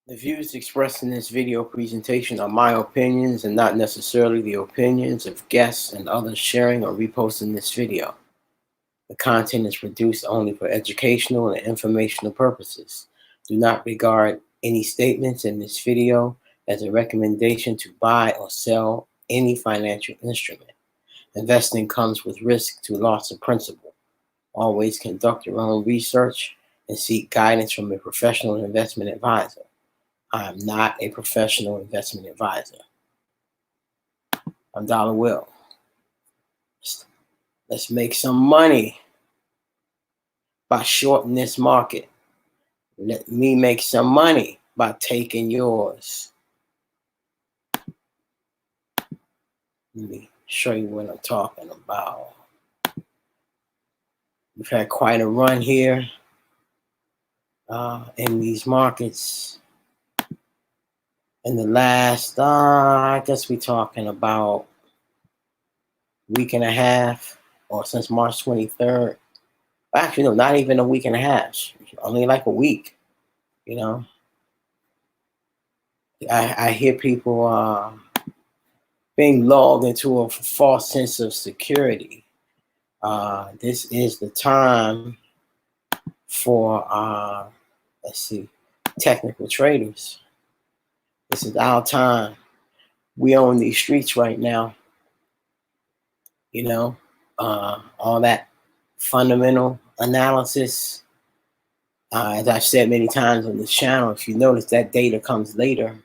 The views expressed in this video presentation are my opinions and not necessarily the opinions of guests and others sharing or reposting this video. The content is produced only for educational and informational purposes. Do not regard any statements in this video as a recommendation to buy or sell any financial instrument. Investing comes with risk to loss of principal. Always conduct your own research and seek guidance from a professional investment advisor. I am not a professional investment advisor. I'm Dollar Will. Let's make some money by shorting this market. Let me make some money by taking yours. Let me show you what I'm talking about. We've had quite a run here in these markets. In the last, I guess we're talking about week and a half, or since March 23rd. Actually, no, not even a week and a half. Only like a week, you know. I hear people being lulled into a false sense of security. This is the time for, let's see, technical traders. This is our time. We own these streets right now. You know, all that fundamental analysis. As I've said many times on this channel, if you notice that data comes later,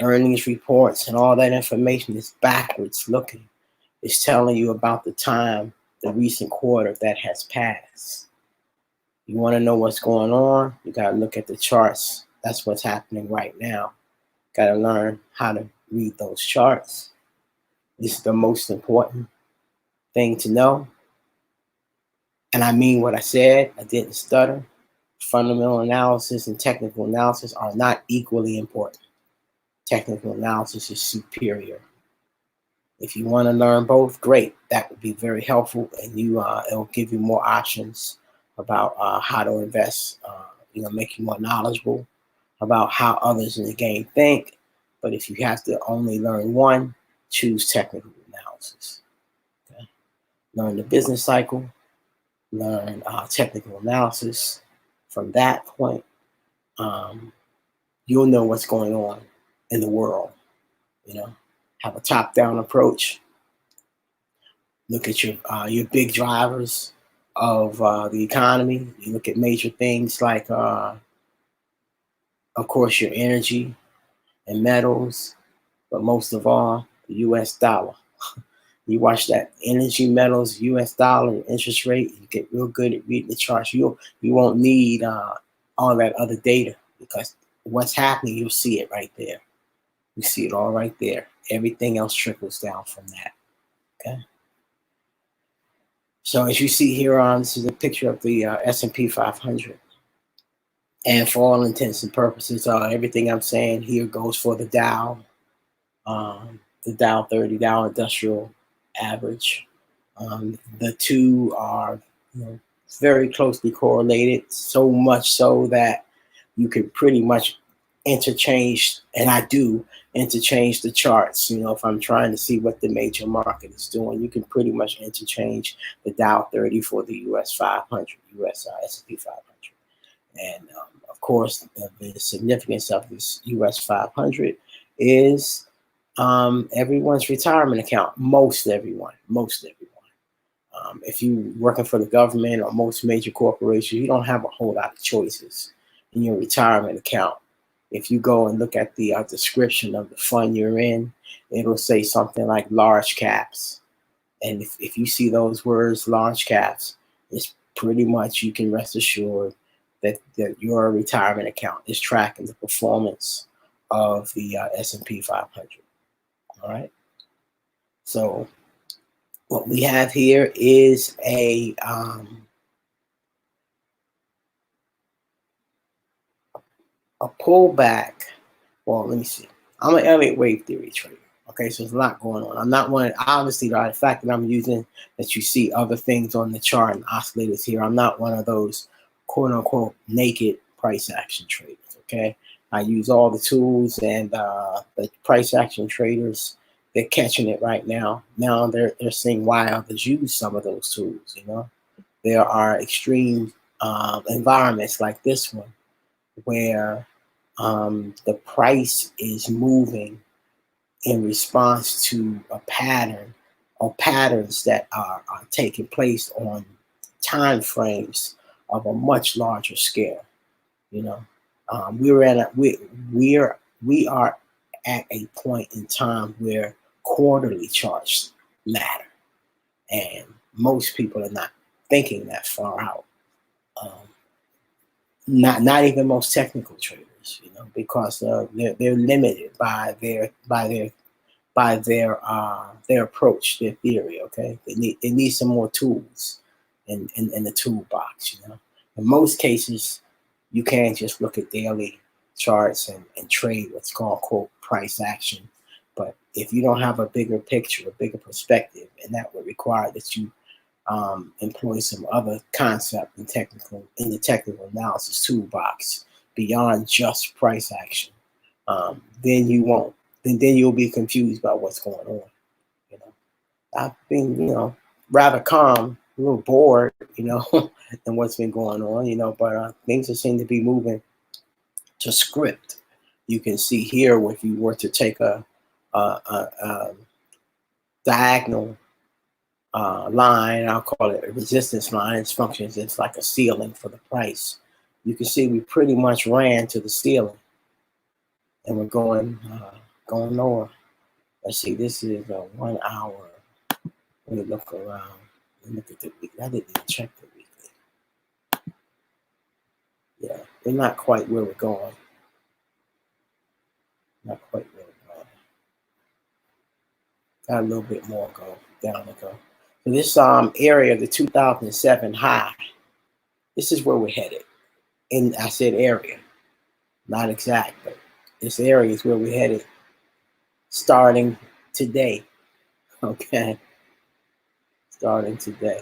earnings reports and all that information is backwards looking. It's telling you about the time, the recent quarter that has passed. You want to know what's going on? You got to look at the charts. That's what's happening right now. Got to learn how to read those charts. This is the most important thing to know. And I mean what I said. I didn't stutter. Fundamental analysis and technical analysis are not equally important. Technical analysis is superior. If you want to learn both, great. That would be very helpful, and it'll give you more options about how to invest. Make you more knowledgeable about how others in the game think. But if you have to only learn one, choose technical analysis. Okay? Learn the business cycle. Learn technical analysis. From that point, you'll know what's going on in the world. Have a top-down approach. Look at your big drivers of the economy. You look at major things like, of course, your energy and metals, but most of all, the U.S. dollar. You watch that energy, metals, U.S. dollar, and interest rate. You get real good at reading the charts. You won't need all that other data, because what's happening, you'll see it right there. You see it all right there. Everything else trickles down from that. Okay. So as you see here this is a picture of the S&P 500. And for all intents and purposes, everything I'm saying here goes for the Dow, the Dow 30, Dow Industrial Average. The two are very closely correlated, so much so that you can pretty much interchange, and I do interchange the charts. If I'm trying to see what the major market is doing, you can pretty much interchange the Dow 30 for the US 500, US S&P 500. And of course, the significance of this US 500 is everyone's retirement account. Most everyone. If you're working for the government or most major corporations, you don't have a whole lot of choices in your retirement account. If you go and look at the description of the fund you're in, it'll say something like large caps. And if you see those words, large caps, it's pretty much, you can rest assured that your retirement account is tracking the performance of the S&P 500. All right. So what we have here is a pullback. Well, let me see. I'm an Elliott wave theory trader. Okay, so there's a lot going on. I'm not one, obviously, the fact that I'm using, that you see other things on the chart and oscillators here, I'm not one of those quote unquote naked price action traders. Okay, I use all the tools, and the price action traders, they're catching it right now. Now they're seeing why others use some of those tools. You know, there are extreme environments like this one where the price is moving in response to a pattern or patterns that are taking place on time frames of a much larger scale. You know, we are at a point in time where quarterly charts matter, and most people are not thinking that far out. Um, not even most technical traders, you know, because they're limited by their approach, their theory. Okay, they need some more tools in the toolbox. You know, in most cases, you can't just look at daily charts and trade what's called quote price action. But if you don't have a bigger picture, a bigger perspective, and that would require that you employ some other concept in the technical analysis toolbox beyond just price action, then you won't. Then you'll be confused about what's going on. You know, I've been, rather calm, a little bored, than what's been going on, but things just seem to be moving to script. You can see here, if you were to take a diagonal line, I'll call it a resistance line. It functions as like a ceiling for the price. You can see we pretty much ran to the ceiling, and we're going lower. Let's see. This is a 1 hour. Let me look around. Let me look at the weekly. I didn't even check the weekly. Yeah, we're not quite where we're going. Not quite where we're going. Got a little bit more down to go. So this area, the 2007 high, this is where we're headed. And I said area, not exact, but this area is where we're headed starting today. Okay. Starting today.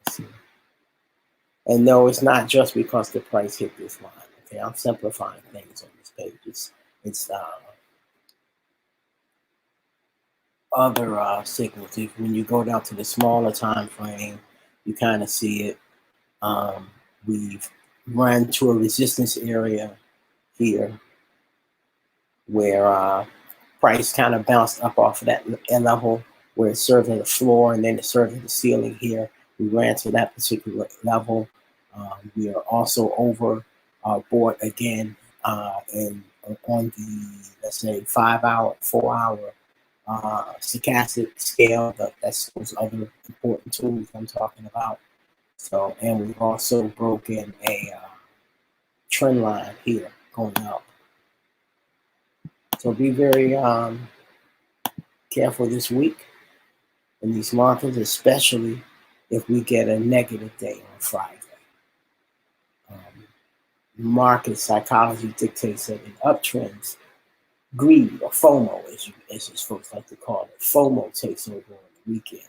Let's see. And no, it's not just because the price hit this line. Okay, I'm simplifying things on this page. It's other signals. When you go down to the smaller time frame, you kind of see it. We've run to a resistance area here where price kind of bounced up off of that level where it served as a floor, and then it served as a ceiling here. We ran to that particular level. We are also over bought again and on the, let's say, 5 hour, 4 hour stochastic scale. That's those other important tools I'm talking about. So, and we've also broken a trend line here going up. So be very careful this week in these markets, especially if we get a negative day on Friday. Market psychology dictates that in uptrends, greed, or FOMO, as folks like to call it, FOMO takes over on the weekend.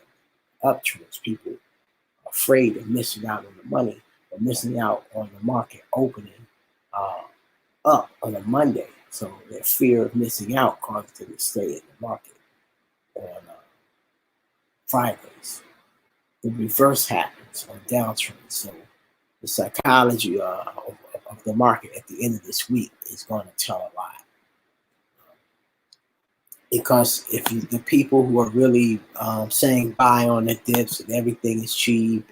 Uptrends, people are afraid of missing out on the money or missing out on the market opening up on a Monday. So their fear of missing out causes them to stay in the market on Fridays. The reverse happens on downtrends. So the psychology of the market at the end of this week is going to tell a lot. Because if the people who are really saying buy on the dips and everything is cheap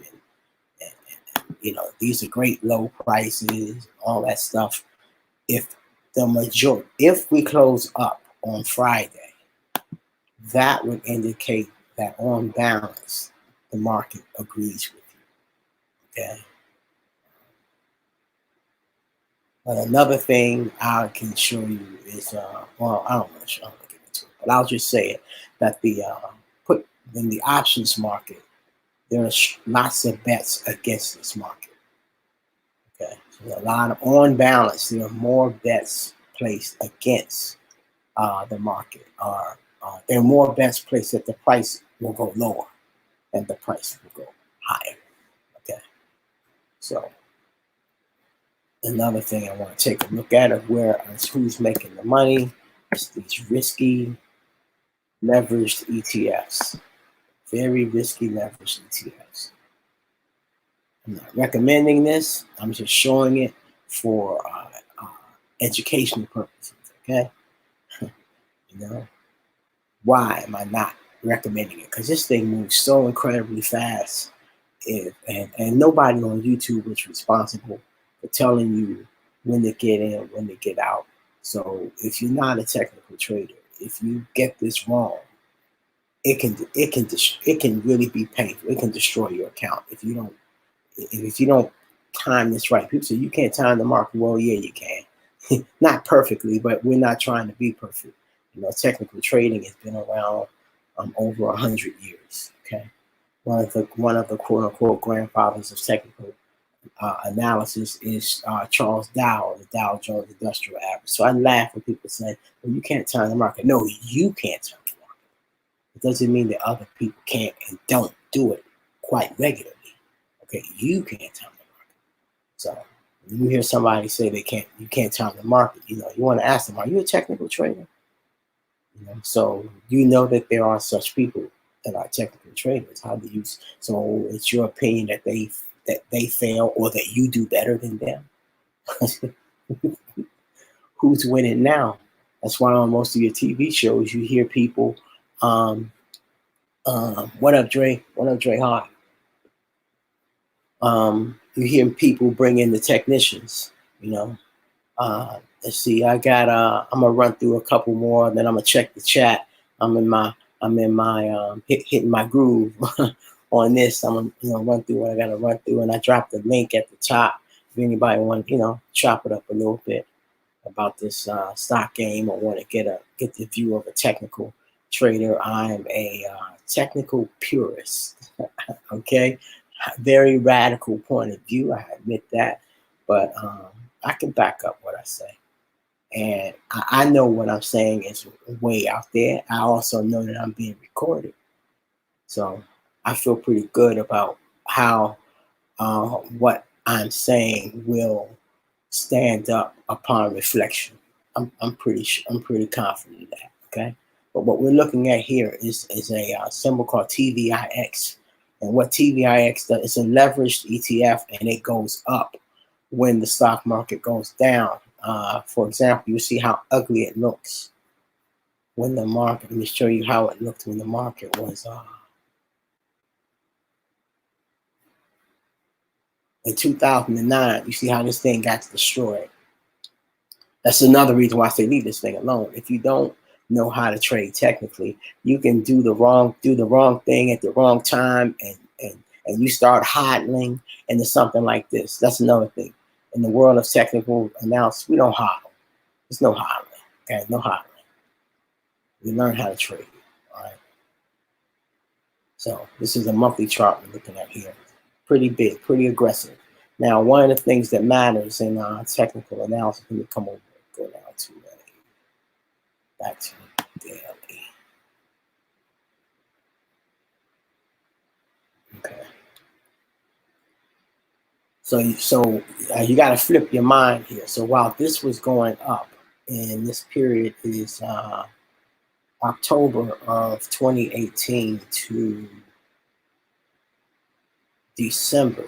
and these are great low prices, all that stuff, if we close up on Friday, that would indicate that on balance, the market agrees with you. Okay. But another thing I can show you is, I don't want to get into it, but I'll just say it, that in the options market, there are lots of bets against this market. Okay. So a lot of, on balance, there are more bets placed against the market. There are more bets placed that the price will go lower than the price will go higher. Okay. So Another thing I want to take a look at is who's making the money. It's these risky leveraged ETFs. Very risky leveraged ETFs. I'm not recommending this. I'm just showing it for educational purposes. Okay, you know, why am I not recommending it? Because this thing moves so incredibly fast, and nobody on YouTube is responsible for telling you when to get in, when to get out. So if you're not a technical trader, if you get this wrong, it can really be painful. It can destroy your account if you don't time this right. People say you can't time the market. Well, yeah, you can. Not perfectly, but we're not trying to be perfect. You know, technical trading has been around over 100 years. Okay, one of the quote unquote grandfathers of technical analysis is Charles Dow, the Dow Jones Industrial Average. So I laugh when people say, "Well, you can't time the market." No, you can't time the market. It doesn't mean that other people can't and don't do it quite regularly. Okay, you can't time the market. So when you hear somebody say you can't time the market, you want to ask them, are you a technical trader? So you know that there are such people that are technical traders. How do you? So it's your opinion that they fail or that you do better than them. Who's winning now? That's why on most of your TV shows you hear people, what up, Dre? What up, Dre Hart? You hear people bring in the technicians, let's see, I'm gonna run through a couple more, then I'm gonna check the chat. I'm in my hitting my groove on this. I'm gonna run through what I gotta run through, and I dropped the link at the top if anybody want chop it up a little bit about this stock game or want to get the view of a technical trader. I'm a technical purist. Okay, very radical point of view. I admit that, but I can back up what I say. And I know what I'm saying is way out there. I also know that I'm being recorded. So I feel pretty good about how what I'm saying will stand up upon reflection. I'm pretty confident of that. Okay. But what we're looking at here is a symbol called TVIX. And what TVIX does, it's a leveraged ETF, and it goes up when the stock market goes down. For example, you see how ugly it looks when the market, let me show you how it looked when the market was in 2009. You see how this thing got destroyed. That's another reason why I say leave this thing alone. If you don't know how to trade technically, you can do the wrong thing at the wrong time, and you start hodling into something like this. That's another thing. In the world of technical analysis, we don't hodl. There's no hodling. Okay, no hodling. We learn how to trade. All right. So this is a monthly chart we're looking at here. Pretty big, pretty aggressive. Now, one of the things that matters in technical analysis, let me come over, go down to back to daily. Okay. So you got to flip your mind here. So while this was going up, and this period is October of 2018 to December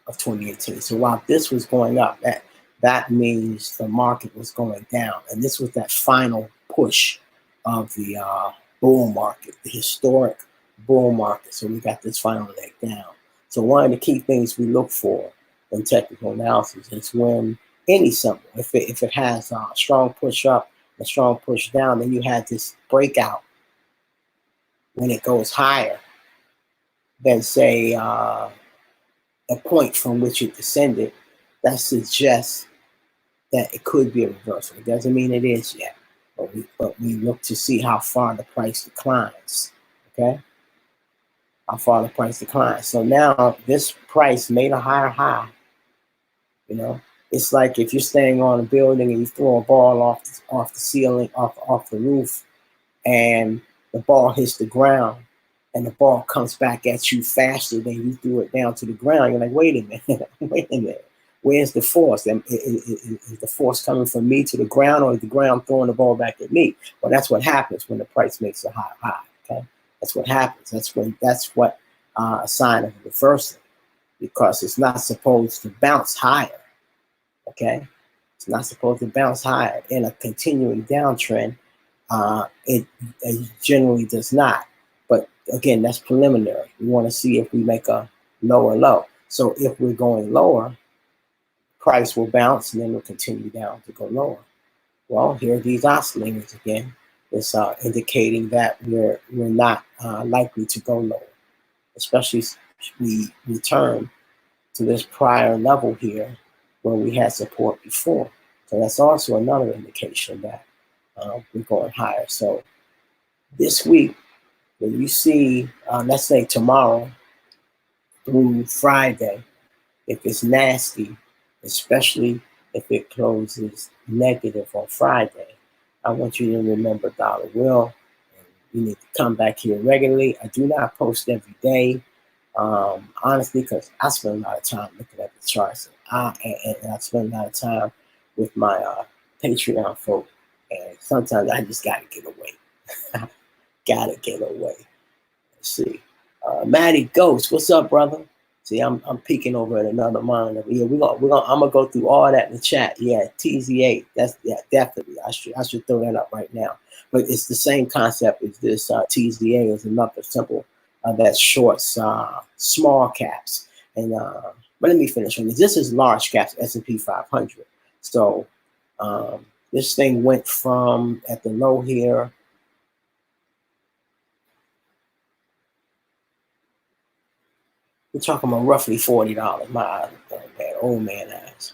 of 2018. So while this was going up, that means the market was going down, and this was that final push of the bull market, the historic bull market. So we got this final leg down. So one of the key things we look for in technical analysis is when any symbol, if it has a strong push up, a strong push down, then you had this breakout when it goes higher than say a point from which it descended, that suggests that it could be a reversal. It doesn't mean it is yet, but we look to see how far the price declines. Okay, how far the price declines. So now this price made a higher high. It's like if you're staying on a building and you throw a ball off the ceiling, off the roof, and the ball hits the ground, and the ball comes back at you faster than you threw it down to the ground. You're like, wait a minute, wait a minute. Where's the force? Is the force coming from me to the ground, or is the ground throwing the ball back at me? Well, that's what happens when the price makes a high. Okay, that's what happens. That's what a sign of reversal, because it's not supposed to bounce higher. Okay, it's not supposed to bounce higher in a continuing downtrend. It generally does not. But again, that's preliminary. We want to see if we make a lower low. So if we're going lower, price will bounce and then we'll continue down to go lower. Well, here are these oscillators again. It's indicating that we're not likely to go lower, especially if we return to this prior level here where we had support before. So that's also another indication that we're going higher. So this week, when you see, let's say tomorrow through Friday, if it's nasty, especially if it closes negative on Friday, I want you to remember dollar will. You need to come back here regularly. I do not post every day, honestly, because I spend a lot of time looking at the charts. And I spend a lot of time with my Patreon folk. And sometimes I just got to get away. Gotta get away. Let's see. Matty Ghost, what's up, brother? See, I'm peeking over at another monitor. Yeah, I'm gonna go through all that in the chat. Yeah, TZ8. That's definitely. I should throw that up right now. But it's the same concept as this. TZA is another simple that shorts small caps. And but let me finish on this. This is large caps, S&P 500. So this thing went from at the low here. We're talking about roughly $40. My eyes are going bad. Old man eyes.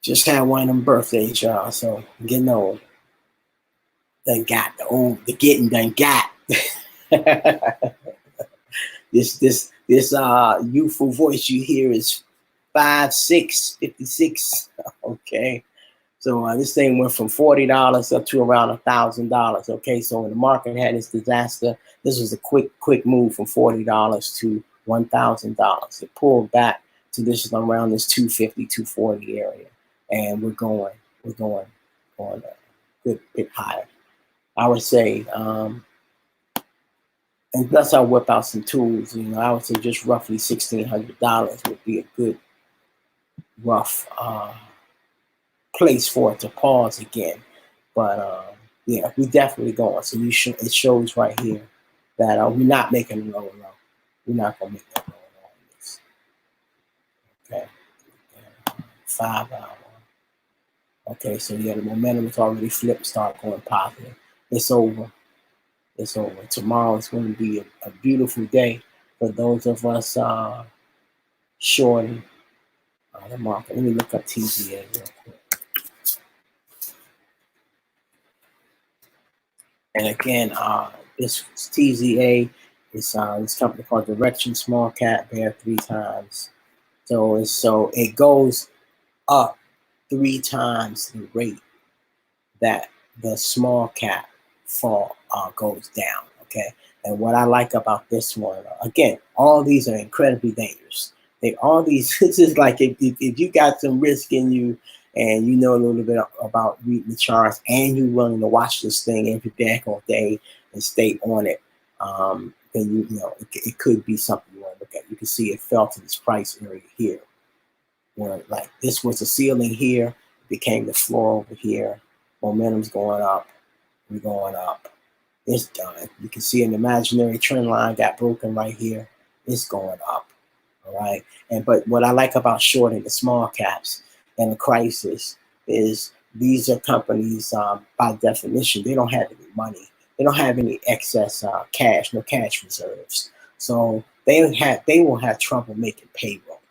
Just had one of them birthdays, y'all. So getting old. Done got the getting done got. this youthful voice you hear is 5'6", 56. Okay. So this thing went from $40 up to around $1,000. Okay, so when the market had its disaster, this was a quick move from $40 to $1,000. It pulled back to this around this 250, 240 area, and we're going a good bit higher. I would say, and thus I'll whip out some tools. You know, I would say just roughly $1,600 would be a good rough place for it to pause again. But yeah, we definitely going. So it shows right here that we're not making a lower low. We're not gonna make that lower low on this. Okay, 5 hour. Okay, so yeah, the momentum is already flipped, start going positive. It's over. It's over. Tomorrow is going to be a beautiful day for those of us shorting the market. Let me look up TZA real quick. And again, this TZA is this company called Direction Small Cap Bear 3 times. So it goes up 3 times the rate that the small cap fall goes down. Okay, and what I like about this one, again, all these are incredibly dangerous. This is like if you got some risk in you and you know a little bit about reading the charts and you're willing to watch this thing every day all day and stay on it, then you know it could be something you want to look at. You can see it fell to this price area here, where like this was a ceiling here, it became the floor over here. Momentum's going up, we're going up. It's done. You can see an imaginary trend line got broken right here. It's going up. All right. But what I like about shorting the small caps in a crisis is these are companies, by definition, they don't have any money. They don't have any excess cash, no cash reserves. So they will have trouble making payroll.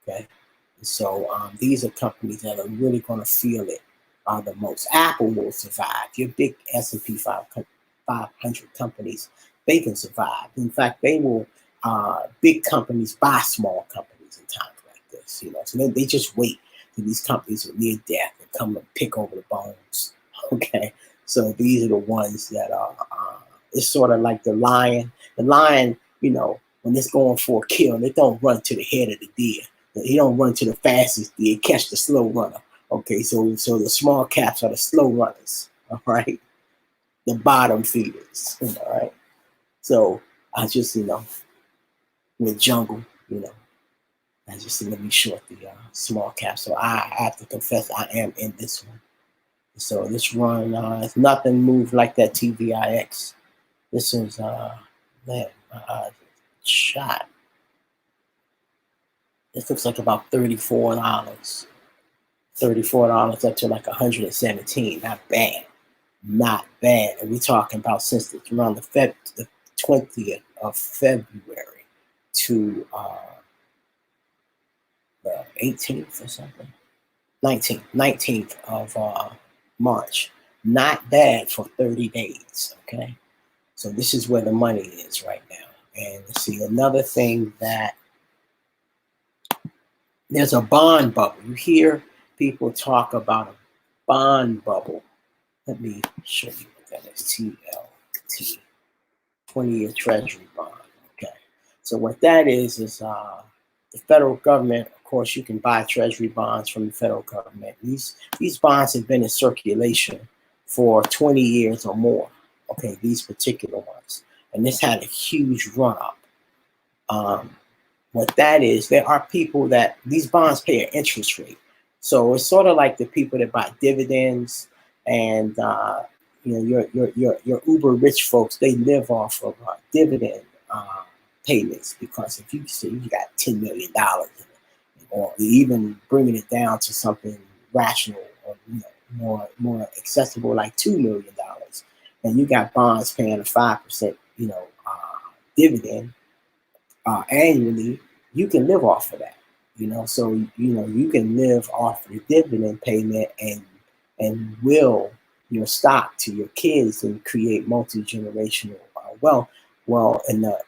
Okay. So these are companies that are really going to feel it the most. Apple will survive. Your big S&P 500 companies, they can survive. In fact, they will. Big companies buy small companies in times like this. You know, so they just wait till these companies are near death and come and pick over the bones. Okay, so these are the ones that are. It's sort of like the lion. The lion, you know, when it's going for a kill, they don't run to the head of the deer. He don't run to the fastest. He catch the slow runner. Okay, so the small caps are the slow runners. All right, the bottom feeders. All right. So I just with jungle, I just let me short the small cap. So I have to confess I am in this one. So this run, nothing moved like that TVIX. This is man, shot. This looks like about $34. $34 up to like 117. Not bad. Not bad. And we're talking about since around the 20th of February to the 18th or something. 19th of March. Not bad for 30 days. Okay. So this is where the money is right now. And see, another thing that there's a bond bubble. You hear people talk about a bond bubble. Let me show you what that is. TLT, 20-year Treasury bond. Okay. So what that is the federal government. Of course, you can buy Treasury bonds from the federal government. These bonds have been in circulation for 20 years or more. Okay, these particular ones, and this had a huge run up. What that is, there are people that these bonds pay an interest rate. So it's sort of like the people that buy dividends, and your uber rich folks, they live off of dividend payments, because if you say you got $10 million, or even bringing it down to something rational or more accessible, like $2 million, and you got bonds paying a 5% dividend annually, you can live off of that. So you can live off the dividend payment and will your stock to your kids and create multi-generational wealth. Well, in the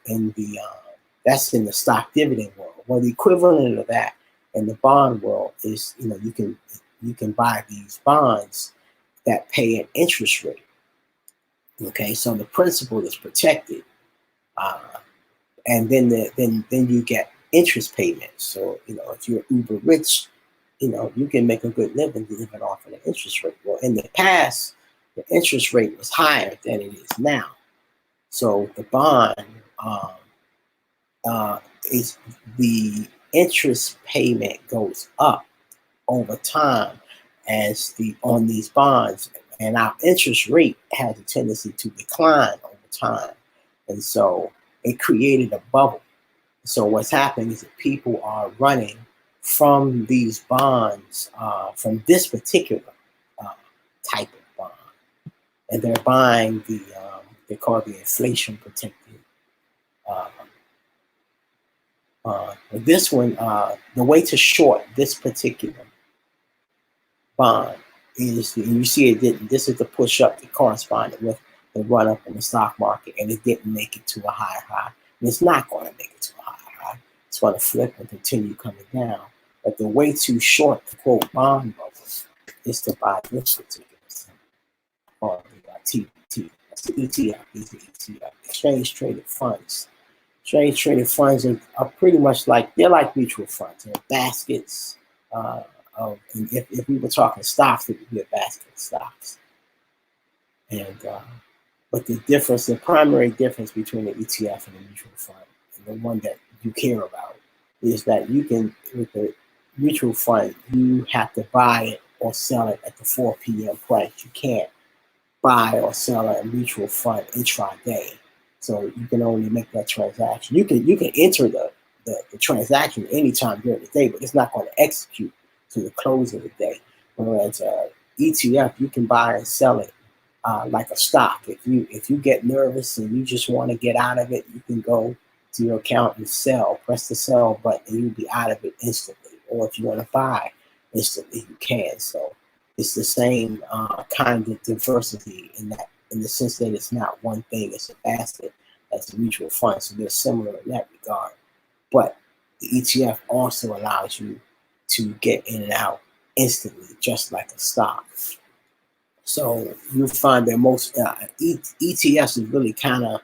that's in the stock dividend world. Well, the equivalent of that in the bond world is you can buy these bonds that pay an interest rate. Okay, so the principal is protected, and then you get interest payments. So if you're uber rich, you can make a good living living off of the interest rate. Well, in the past, the interest rate was higher than it is now. So the bond is the interest payment goes up over time on these bonds, and our interest rate has a tendency to decline over time, and so it created a bubble. So what's happening is that people are running from these bonds, from this particular type of bond, and they're buying they call it the inflation protected. This one, the way to short this particular bond is, and you see it didn't. This is the push up that corresponded with the run up in the stock market, and it didn't make it to a higher high. And it's not going to make it to a higher high. It's going to flip and continue coming down. But the way to short the quote bond bubble is to buy this particular thing, or the TT. That's the ETF. These are ETF, exchange traded funds. Exchange traded funds are pretty much they're like mutual funds. They're baskets. If we were talking stocks, it would be a basket of stocks. And but the primary difference between the ETF and the mutual fund, and the one that you care about, is that you can, with the mutual fund, you have to buy it or sell it at the 4 p.m. price. You can't buy or sell a mutual fund intraday. So you can only make that transaction. You can enter the transaction anytime during the day, but it's not going to execute to the close of the day. Whereas ETF, you can buy and sell it like a stock. If you get nervous and you just want to get out of it, you can go to your account and sell. Press the sell button, and you'll be out of it instantly. Or if you want to buy instantly, you can. So it's the same kind of diversity in the sense that it's not one thing; it's a basket. That's a mutual fund. So they're similar in that regard. But the ETF also allows you to get in and out instantly, just like a stock. So you find that most ETFs have really kind of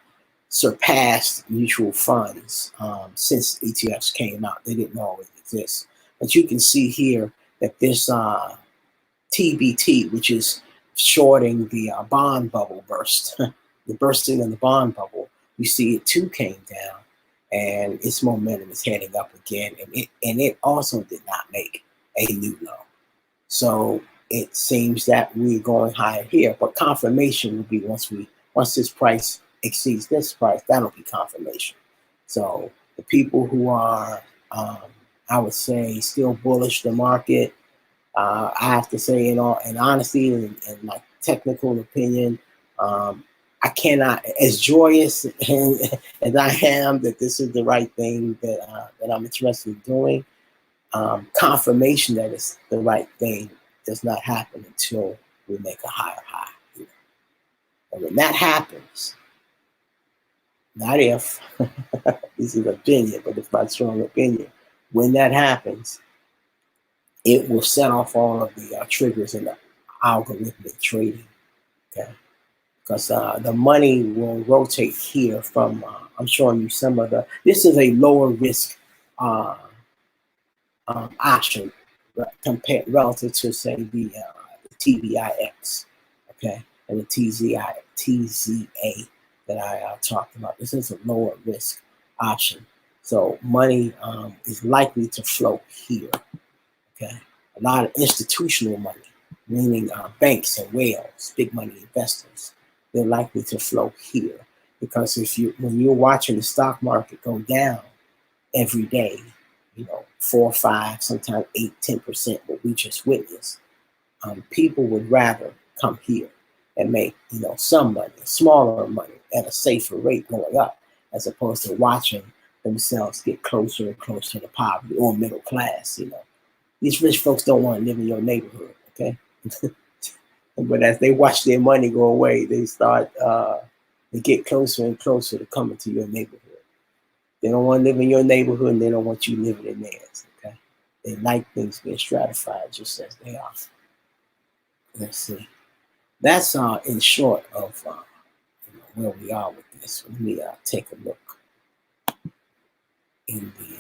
surpassed mutual funds since ETFs came out. They didn't always exist. But you can see here that this TBT, which is shorting the bond bubble burst, the bursting of the bond bubble, you see it too came down, and its momentum is heading up again, and it also did not make a new low. So it seems that we're going higher here, but confirmation will be once this price exceeds this price, that'll be confirmation. So the people who are, I would say, still bullish the market, I have to say, in honesty and my technical opinion, I cannot, as joyous as I am that this is the right thing that I'm interested in doing. Confirmation that it's the right thing does not happen until we make a higher high. And when that happens, not if, this is opinion, but it's my strong opinion. When that happens, it will set off all of the triggers in the algorithmic trading. Okay, because the money will rotate here from. I'm showing you some of the. This is a lower risk option compared relative to say the TVIX, okay, and the TZA that I talked about. This is a lower risk option, so money is likely to flow here. Okay, a lot of institutional money, meaning banks and whales, big money investors, they're likely to flow here because when you're watching the stock market go down every day, 4, 5, sometimes 8, 10%, what we just witnessed, people would rather come here and make some money, smaller money at a safer rate going up, as opposed to watching themselves get closer and closer to poverty or middle class. These rich folks don't want to live in your neighborhood, okay? But as they watch their money go away, they start they get closer and closer to coming to your neighborhood. They don't want to live in your neighborhood, and they don't want you living in theirs, okay? They like things being stratified just as they are. Let's see. That's in short of where we are with this. Let me take a look in the